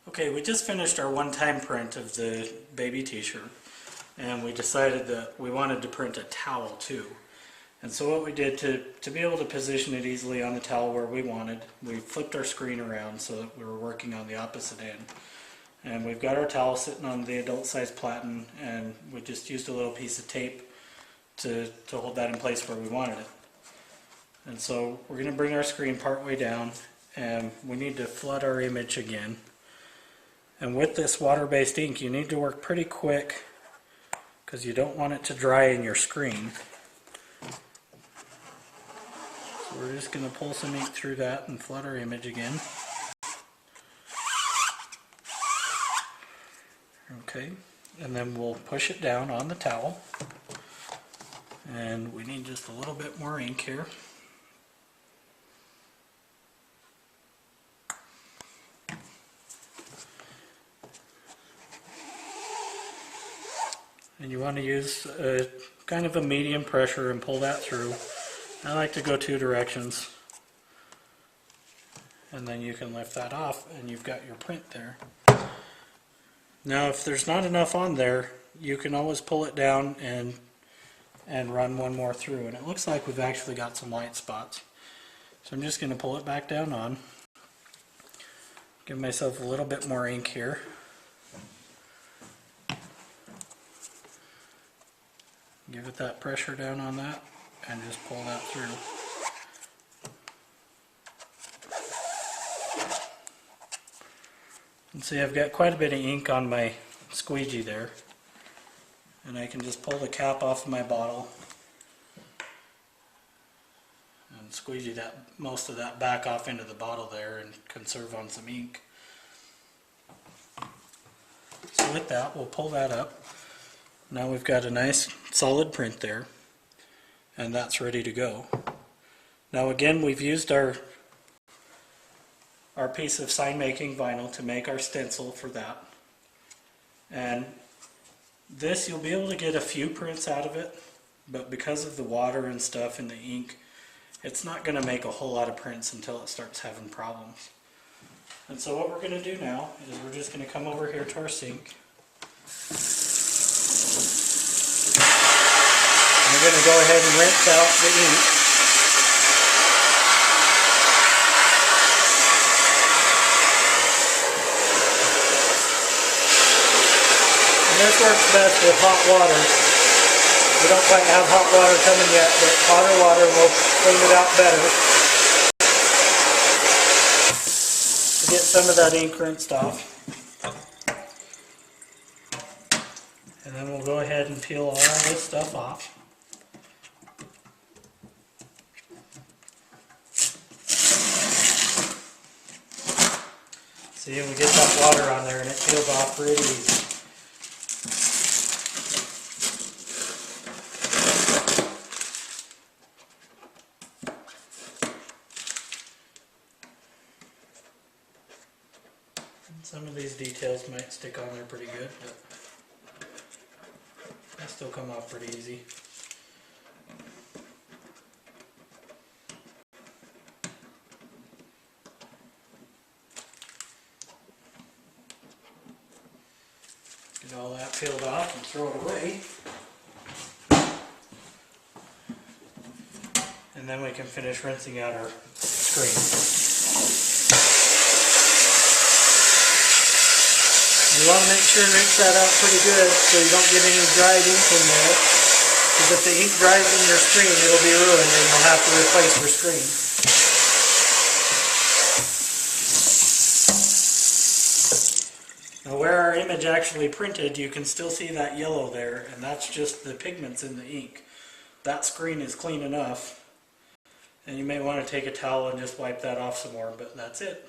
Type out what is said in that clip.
Okay, we just finished our one-time print of the baby t-shirt, and we decided that we wanted to print a towel too. And so what we did to be able to position it easily on the towel where we wanted, we flipped our screen around so that we were working on the opposite end. And we've got our towel sitting on the adult size platen, and we just used a little piece of tape to hold that in place where we wanted it. And so we're going to bring our screen part way down, and we need to flood our image again. And with this water-based ink, you need to work pretty quick because you don't want it to dry in your screen. So we're just going to pull some ink through that and flood our image again. Okay, and then we'll push it down on the towel. And we need just a little bit more ink here. And you want to use kind of a medium pressure and pull that through. I like to go two directions. And then you can lift that off and you've got your print there. Now if there's not enough on there, you can always pull it down and run one more through. And it looks like we've actually got some white spots. So I'm just going to pull it back down on. Give myself a little bit more ink here. Give it that pressure down on that and just pull that through. And see, I've got quite a bit of ink on my squeegee there, and I can just pull the cap off of my bottle and squeegee most of that back off into the bottle there and conserve on some ink. So with that, we'll pull that up. Now we've got a nice solid print there, and that's ready to go. Now again, we've used our piece of sign making vinyl to make our stencil for that. And this, you'll be able to get a few prints out of it, but because of the water and stuff and the ink, it's not going to make a whole lot of prints until it starts having problems. And so what we're going to do now is we're just going to come over here to our sink. We're going to go ahead and rinse out the ink. And this works best with hot water. We don't quite have hot water coming yet, but hotter water will clean it out better. To get some of that ink rinsed off. And then we'll go ahead and peel all this stuff off. See, we get that water on there and it peels off pretty easy. And some of these details might stick on there pretty good, but they still come off pretty easy. Get all that peeled off and throw it away. And then we can finish rinsing out our screen. You want to make sure and rinse that out pretty good so you don't get any dried ink in there. Because if the ink dries in your screen, it'll be ruined and you'll have to replace your screen. Now where our image actually printed, you can still see that yellow there, and that's just the pigments in the ink. That screen is clean enough, and you may want to take a towel and just wipe that off some more, but that's it.